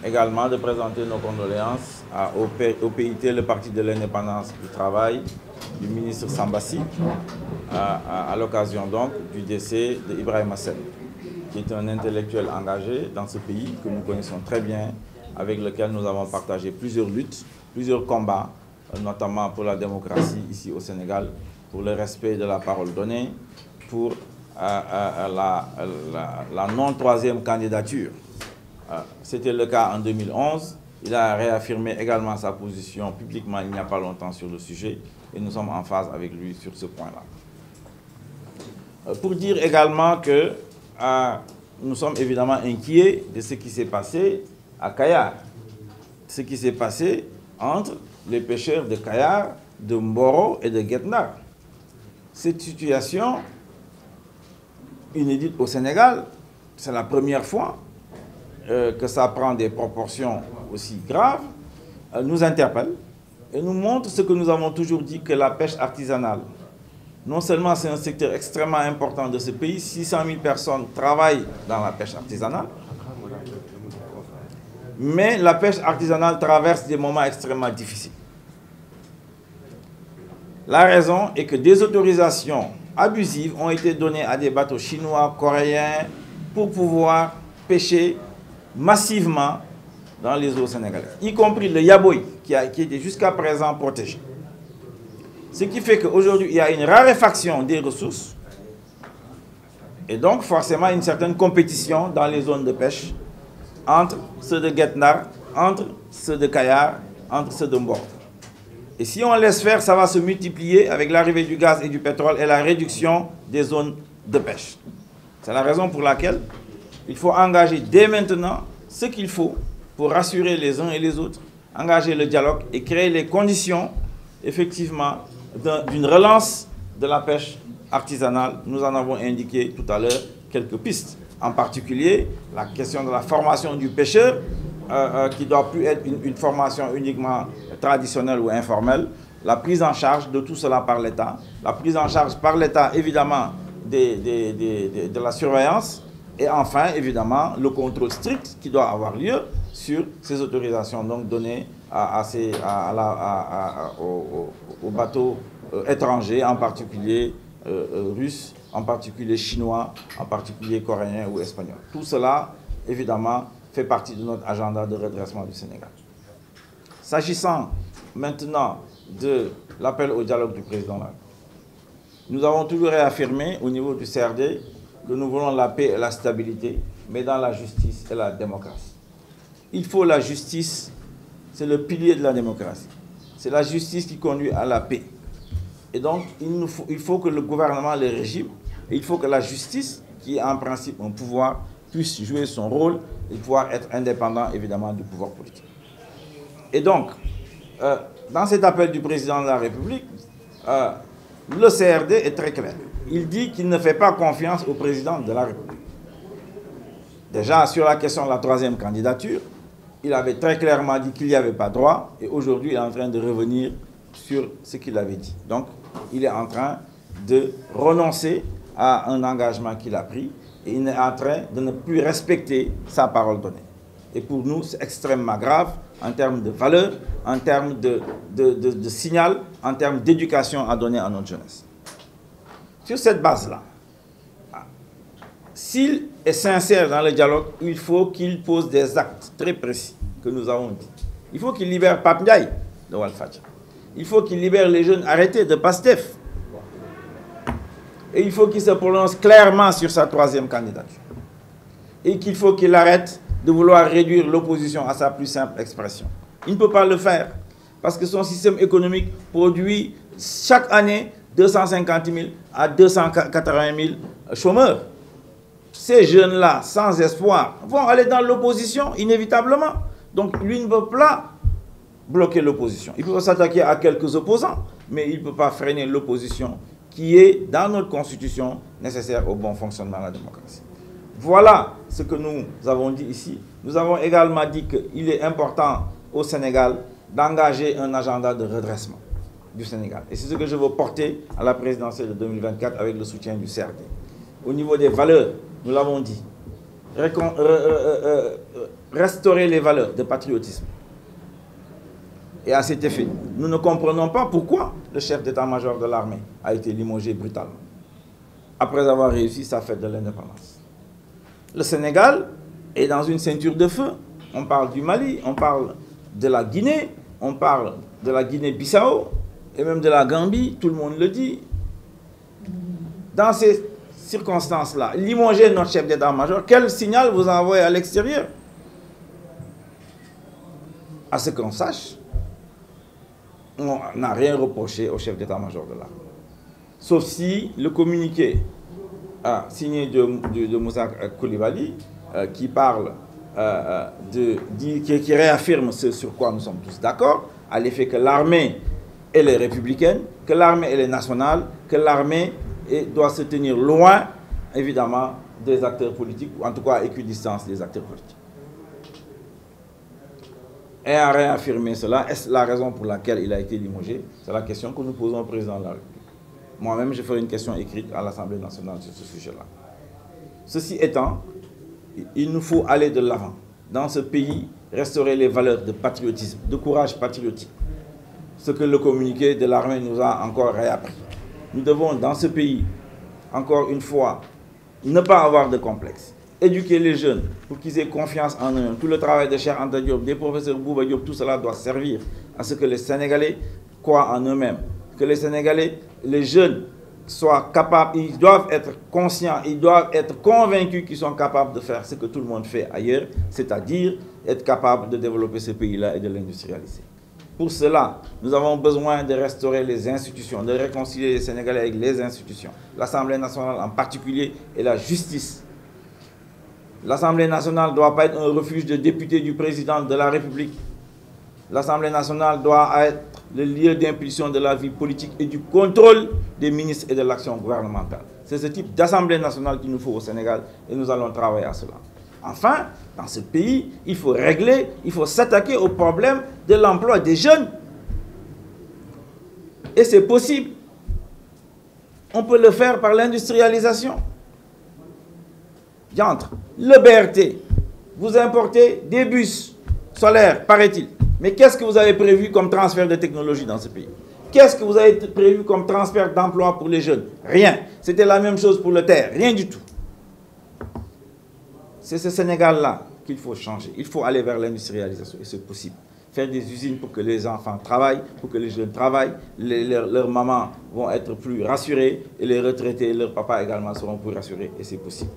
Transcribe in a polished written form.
également de présenter nos condoléances au PIT, le Parti de l'Indépendance du Travail, du ministre Sambassi, à l'occasion donc du décès d'Ibrahima Sène, qui est un intellectuel engagé dans ce pays que nous connaissons très bien, avec lequel nous avons partagé plusieurs luttes, plusieurs combats, notamment pour la démocratie ici au Sénégal, pour le respect de la parole donnée, pour la non-troisième candidature. C'était le cas en 2011. Il a réaffirmé également sa position publiquement il n'y a pas longtemps sur le sujet et nous sommes en phase avec lui sur ce point-là. Pour dire également que nous sommes évidemment inquiets de ce qui s'est passé à Kayar, ce qui s'est passé entre les pêcheurs de Kayar, de Mboro et de Guet-Ndar. Cette situation inédite au Sénégal, c'est la première fois que ça prend des proportions aussi graves, nous interpelle et nous montre ce que nous avons toujours dit, que la pêche artisanale, non seulement c'est un secteur extrêmement important de ce pays, 600 000 personnes travaillent dans la pêche artisanale, mais la pêche artisanale traverse des moments extrêmement difficiles. La raison est que des autorisations abusives ont été données à des bateaux chinois, coréens, pour pouvoir pêcher massivement dans les eaux sénégalaises, y compris le yaboy qui était jusqu'à présent protégé. Ce qui fait qu'aujourd'hui, il y a une raréfaction des ressources et donc forcément une certaine compétition dans les zones de pêche entre ceux de Guet-Ndar, entre ceux de Kayar, entre ceux de Mboro. Et si on laisse faire, ça va se multiplier avec l'arrivée du gaz et du pétrole et la réduction des zones de pêche. C'est la raison pour laquelle il faut engager dès maintenant ce qu'il faut pour rassurer les uns et les autres, engager le dialogue et créer les conditions, effectivement, d'une relance de la pêche artisanale. Nous en avons indiqué tout à l'heure quelques pistes. En particulier, la question de la formation du pêcheur, qui ne doit plus être une formation uniquement traditionnelle ou informelle, la prise en charge de tout cela par l'État, la prise en charge par l'État, évidemment, de la surveillance, et enfin, évidemment, le contrôle strict qui doit avoir lieu sur ces autorisations donc données aux bateaux étrangers, en particulier russes, en particulier chinois, en particulier coréens ou espagnols. Tout cela, évidemment, fait partie de notre agenda de redressement du Sénégal. S'agissant maintenant de l'appel au dialogue du président, nous avons toujours réaffirmé au niveau du CRD que nous voulons la paix et la stabilité, mais dans la justice et la démocratie. Il faut la justice, c'est le pilier de la démocratie. C'est la justice qui conduit à la paix. Et donc, il faut que le gouvernement, le régime, et il faut que la justice, qui est en principe un pouvoir, puisse jouer son rôle et pouvoir être indépendant, évidemment, du pouvoir politique. Et donc, dans cet appel du président de la République, le CRD est très clair. Il dit qu'il ne fait pas confiance au président de la République. Déjà, sur la question de la troisième candidature, il avait très clairement dit qu'il n'y avait pas droit, et aujourd'hui, il est en train de revenir sur ce qu'il avait dit. Donc, il est en train de renoncer à un engagement qu'il a pris, et il est en train de ne plus respecter sa parole donnée. Et pour nous, c'est extrêmement grave en termes de valeur, en termes de signal, en termes d'éducation à donner à notre jeunesse. Sur cette base-là, s'il est sincère dans le dialogue, il faut qu'il pose des actes très précis que nous avons dit. Il faut qu'il libère Pape Ndiaye de Walfadjri. Il faut qu'il libère les jeunes arrêtés de PASTEF. Et il faut qu'il se prononce clairement sur sa troisième candidature. Et qu'il faut qu'il arrête de vouloir réduire l'opposition à sa plus simple expression. Il ne peut pas le faire parce que son système économique produit chaque année 250 000 à 280 000 chômeurs. Ces jeunes-là, sans espoir, vont aller dans l'opposition inévitablement. Donc lui ne peut pas bloquer l'opposition. Il peut s'attaquer à quelques opposants, mais il ne peut pas freiner l'opposition qui est, dans notre constitution, nécessaire au bon fonctionnement de la démocratie. Voilà ce que nous avons dit ici. Nous avons également dit qu'il est important au Sénégal d'engager un agenda de redressement du Sénégal. Et c'est ce que je veux porter à la présidentielle de 2024 avec le soutien du CRD. Au niveau des valeurs, nous l'avons dit, restaurer les valeurs de patriotisme. Et à cet effet, nous ne comprenons pas pourquoi le chef d'état-major de l'armée a été limogé brutalement, après avoir réussi sa fête de l'indépendance. Le Sénégal est dans une ceinture de feu. On parle du Mali, on parle de la Guinée, on parle de la Guinée-Bissau, et même de la Gambie, tout le monde le dit. Dans ces circonstances-là, limoger notre chef d'état-major, quel signal vous envoyez à l'extérieur? À ce qu'on sache, on n'a rien reproché au chef d'état-major de l'armée. Sauf si le communiqué signé de Moussa Coulibaly, qui parle, qui réaffirme ce sur quoi nous sommes tous d'accord, à l'effet que l'armée, elle est républicaine, que l'armée, elle est nationale, que l'armée doit se tenir loin, évidemment, des acteurs politiques, ou en tout cas à équidistance des acteurs politiques. Et à réaffirmer cela, est-ce la raison pour laquelle il a été limogé? C'est la question que nous posons au président de la République. Moi-même, je ferai une question écrite à l'Assemblée nationale sur ce sujet-là. Ceci étant, il nous faut aller de l'avant. Dans ce pays, restaurer les valeurs de patriotisme, de courage patriotique. Ce que le communiqué de l'armée nous a encore réappris. Nous devons, dans ce pays, encore une fois, ne pas avoir de complexe. Éduquer les jeunes pour qu'ils aient confiance en eux. Tout le travail de Cheikh Anta Diop, des professeurs Bouba Diop, tout cela doit servir à ce que les Sénégalais croient en eux-mêmes. Que les Sénégalais, les jeunes, soient capables, ils doivent être conscients, ils doivent être convaincus qu'ils sont capables de faire ce que tout le monde fait ailleurs, c'est-à-dire être capables de développer ce pays-là et de l'industrialiser. Pour cela, nous avons besoin de restaurer les institutions, de réconcilier les Sénégalais avec les institutions, l'Assemblée nationale en particulier et la justice. L'Assemblée nationale ne doit pas être un refuge de députés du président de la République. L'Assemblée nationale doit être le lieu d'impulsion de la vie politique et du contrôle des ministres et de l'action gouvernementale. C'est ce type d'Assemblée nationale qu'il nous faut au Sénégal et nous allons travailler à cela. Enfin, dans ce pays, il faut régler, il faut s'attaquer au problème de l'emploi des jeunes. Et c'est possible. On peut le faire par l'industrialisation. Diantre, le BRT, vous importez des bus solaires, paraît-il. Mais qu'est-ce que vous avez prévu comme transfert de technologie dans ce pays? Qu'est-ce que vous avez prévu comme transfert d'emploi pour les jeunes? Rien. C'était la même chose pour le terre, rien du tout. C'est ce Sénégal-là qu'il faut changer. Il faut aller vers l'industrialisation, et c'est possible. Faire des usines pour que les enfants travaillent, pour que les jeunes travaillent, leurs mamans vont être plus rassurées, et les retraités, leurs papas également seront plus rassurés, et c'est possible.